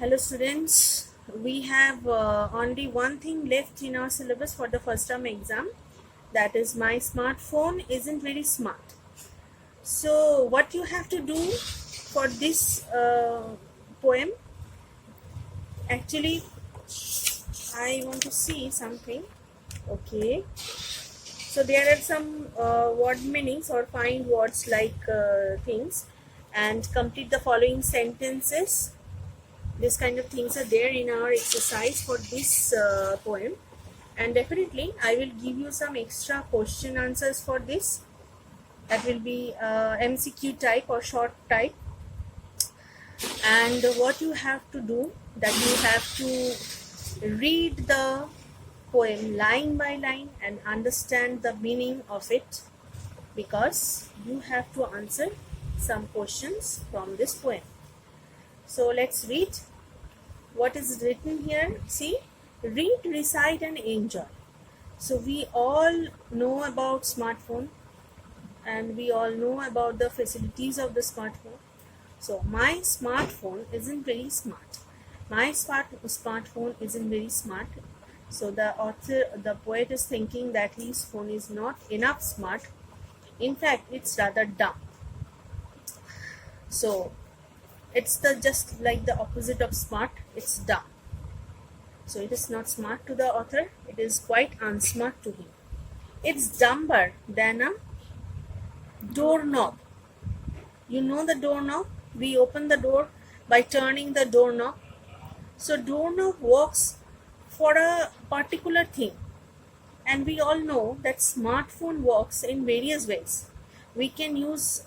Hello students, we have only one thing left in our syllabus for the first term exam, that is my smartphone isn't very smart. So what you have to do for this poem, actually I want to see something. Okay, so there are some word meanings or find words like things and complete the following sentences. This kind of things are there in our exercise for this poem, and definitely I will give you some extra question answers for this. That will be MCQ type or short type. And what you have to do, that you have to read the poem line by line and understand the meaning of it, because you have to answer some questions from this poem. So let's read what is written here. See, read, recite and enjoy. So we all know about smartphone and we all know about the facilities of the smartphone. So my smartphone isn't very smart. My smartphone isn't very smart. So the author, the poet is thinking that his phone is not enough smart. In fact, it's rather dumb. So it's just like the opposite of smart, it's dumb. So it is not smart to the author, it is quite unsmart to him. It's dumber than a doorknob. You know the doorknob? We open the door by turning the doorknob. So doorknob works for a particular thing. And we all know that smartphone works in various ways. We can use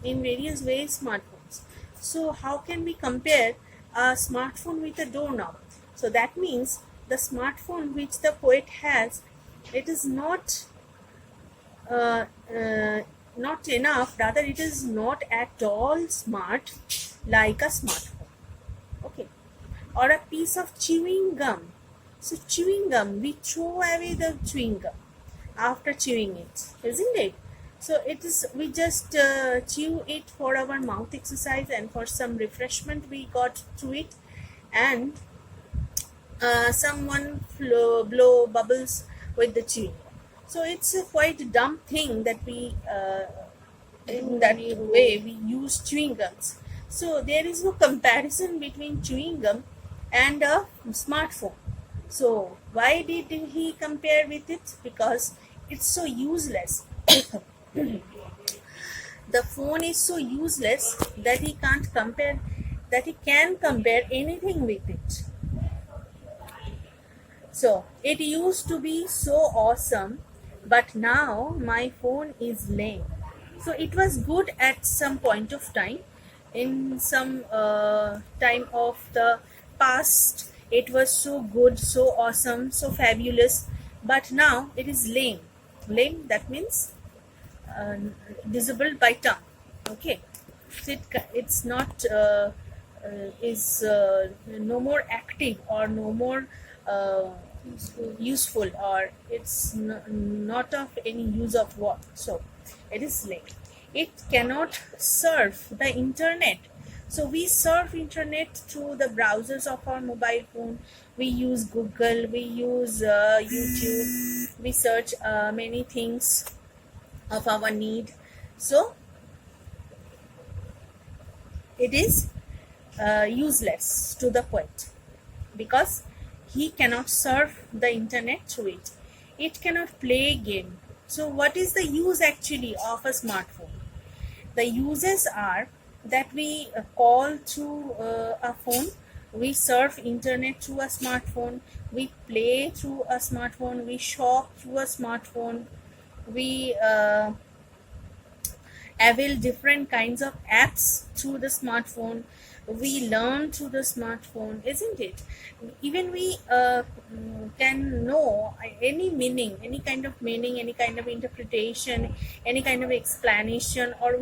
in various ways smartphones. So how can we compare a smartphone with a doorknob? So that means the smartphone which the poet has, it is not enough, rather it is not at all smart like a smartphone. Okay. Or a piece of chewing gum. So chewing gum, we throw away the chewing gum after chewing it, isn't it? So it is, we just chew it for our mouth exercise and for some refreshment we got through it, and someone blow bubbles with the chewing. So it's a quite dumb thing that we in that way we use chewing gums. So there is no comparison between chewing gum and a smartphone. So why did he compare with it? Because it's so useless. The phone is so useless that he can compare anything with it. So it used to be so awesome, but now my phone is lame. So it was good at some point of time. In some time of the past, it was so good, so awesome, so fabulous, but now it is lame. Lame, that means disabled by tongue. Okay, so it's not is no more active or no more useful, or it's not of any use of work. So it is lame. It cannot surf the internet. So we surf internet through the browsers of our mobile phone. We use Google, we use YouTube, we search many things of our need. So it is useless to the poet because he cannot surf the internet through it. It cannot play game. So what is the use actually of a smartphone? The uses are that we call through a phone, we surf internet through a smartphone, we play through a smartphone, we shop through a smartphone, we avail different kinds of apps through the smartphone, we learn through the smartphone, isn't it? Even we can know any meaning, any kind of meaning, any kind of interpretation, any kind of explanation, or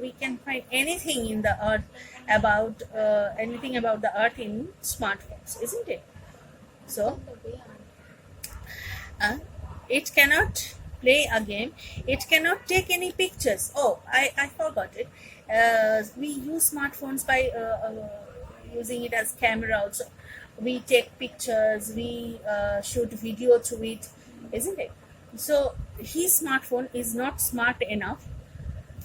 we can find anything in the earth about anything about the earth in smartphones, isn't it? So it cannot play a game, it cannot take any pictures. Oh, I forgot it. We use smartphones by using it as camera also. We take pictures, we shoot video through it, isn't it? So his smartphone is not smart enough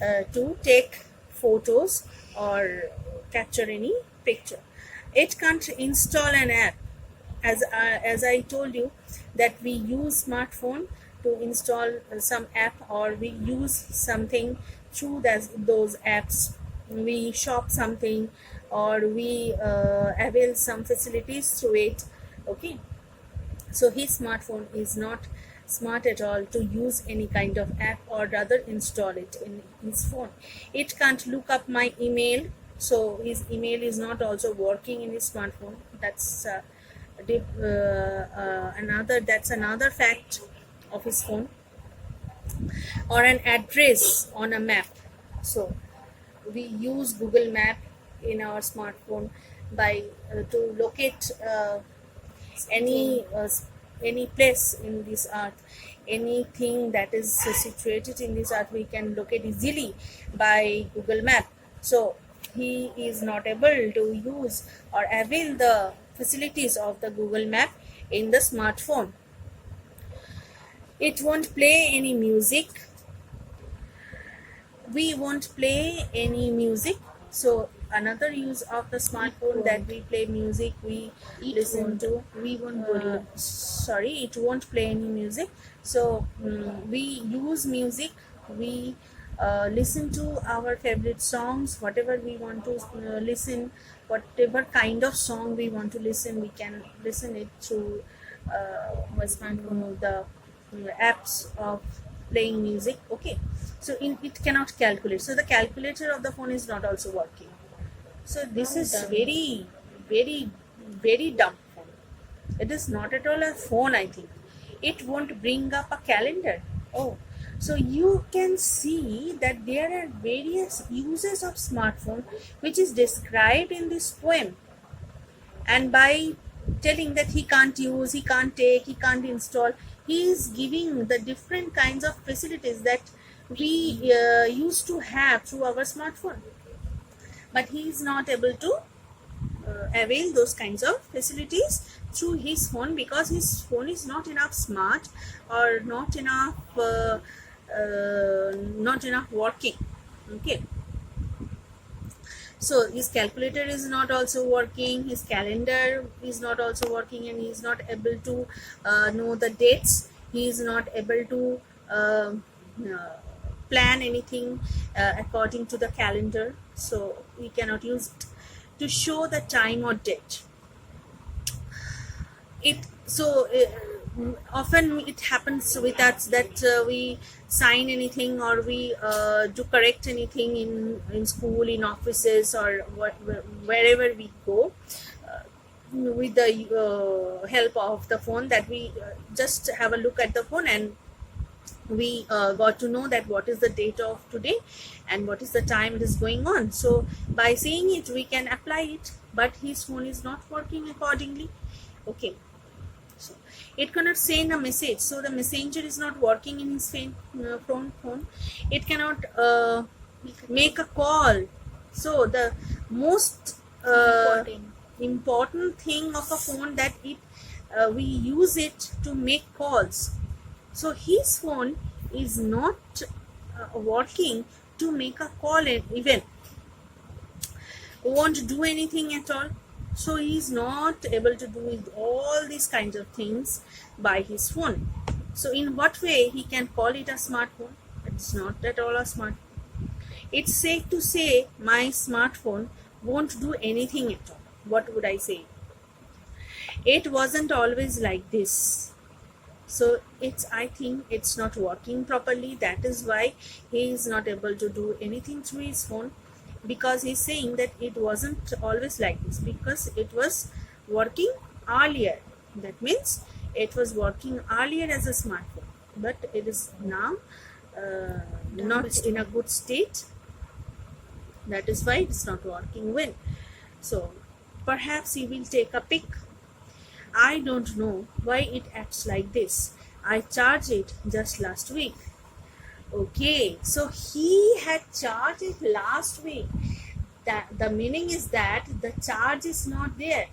to take photos or capture any picture. It can't install an app. As I told you, that we use smartphone to install some app, or we use something through those apps. We shop something, or we avail some facilities through it. Okay, so his smartphone is not smart at all to use any kind of app, or rather install it in his phone. It can't look up my email, so his email is not also working in his smartphone. That's another fact of his phone. Or an address on a map. So we use Google Map in our smartphone by to locate any place in this earth, anything that is situated in this earth, we can locate easily by Google Map. So he is not able to use or avail the facilities of the Google Map in the smartphone. It won't play any music. We won't play any music. So another use of the smartphone, that we play music, we listen to. We won't go. Sorry, it won't play any music. So we use music. We listen to our favorite songs, whatever we want to listen, whatever kind of song we want to listen, we can listen it through the apps of playing music. Okay, so it cannot calculate. So the calculator of the phone is not also working. So this is very, very, very dumb phone. It is not at all a phone, I think. It won't bring up a calendar. Oh, so you can see that there are various uses of smartphone which is described in this poem. And by telling that he can't use, he can't take, he can't install, he is giving the different kinds of facilities that we used to have through our smartphone. But he is not able to avail those kinds of facilities through his phone, because his phone is not enough smart, or not enough working. Okay, so his calculator is not also working, his calendar is not also working, and he is not able to know the dates. He is not able to plan anything according to the calendar. So we cannot use it to show the time or date. Often it happens with us that we sign anything, or we do correct anything in school, in offices, or wherever we go, with the help of the phone, that we just have a look at the phone, and we got to know that what is the date of today and what is the time it is going on. So by seeing it, we can apply it, but his phone is not working accordingly. Okay, so it cannot send a message, so the messenger is not working in his phone. It cannot make a call. So the most important thing of a phone, that we use it to make calls. So his phone is not working to make a call, even won't do anything at all. So he is not able to do all these kinds of things by his phone. So in what way he can call it a smartphone? It's not at all a smartphone. It's safe to say my smartphone won't do anything at all. What would I say? It wasn't always like this. So I think it's not working properly. That is why he is not able to do anything through his phone, because he's saying that it wasn't always like this, because it was working earlier. That means it was working earlier as a smartphone, but it is now not in a good state. That is why it's not working well. So perhaps he will take a pic. I don't know why it acts like this. I charged it just last week. Okay, so he had charged it last week. that the meaning is that the charge is not there,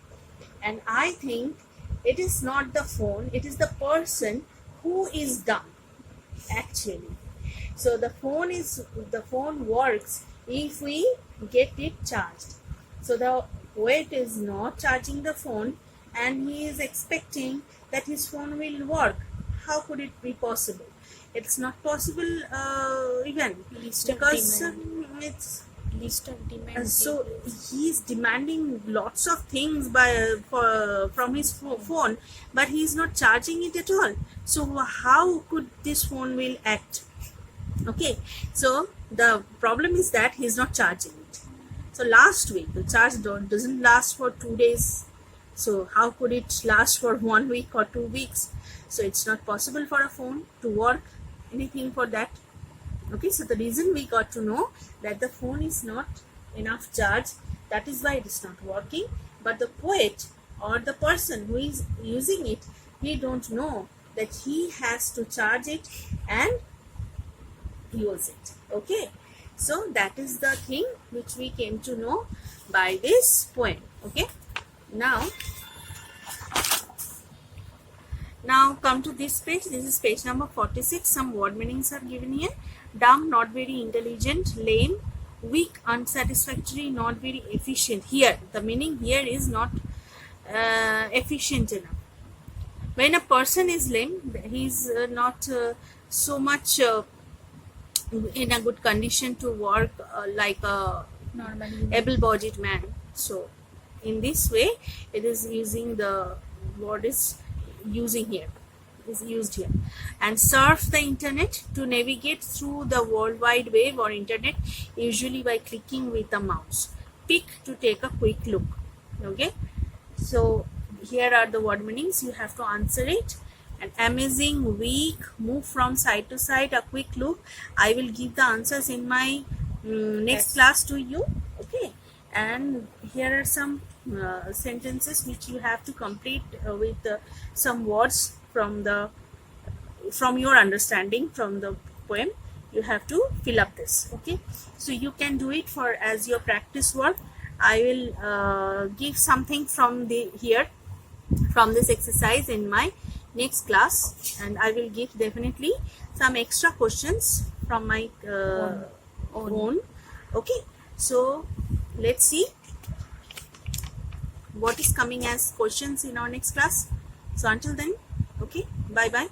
and I think it is not the phone, it is the person who is dumb actually. So the phone works if we get it charged. So the poet is not charging the phone and he is expecting that his phone will work. How could it be possible? It's not possible even Least of because demand. it's List of demand. so he is demanding lots of things from his phone, but he is not charging it at all. So how could this phone will act? Okay, so the problem is that he is not charging it. So last week the charge doesn't last for 2 days, so how could it last for 1 week or 2 weeks? So it's not possible for a phone to work anything for that. Okay, so the reason we got to know that the phone is not enough charge, that is why it is not working. But the poet or the person who is using it, he don't know that he has to charge it and use it. Okay, so that is the thing which we came to know by this poem. Okay, now come to this page. This is page number 46. Some word meanings are given here. Dumb, not very intelligent. Lame, weak, unsatisfactory, not very efficient. Here the meaning here is not efficient enough. When a person is lame, he is not so much in a good condition to work like a Normally. able-bodied man. So in this way it is using the word is using here, is used here. And surf the internet, to navigate through the World Wide Web or internet, usually by clicking with the mouse. Peek, to take a quick look. Okay, so here are the word meanings. You have to answer it. And amazing, weak, move from side to side, a quick look. I will give the answers in my next class to you. Okay, and here are some sentences which you have to complete with some words from your understanding from the poem. You have to fill up this. Okay, so you can do it for as your practice work. I will give something from this exercise in my next class, and I will give definitely some extra questions from my own. Okay, so let's see what is coming as questions in our next class. So until then, okay, bye bye.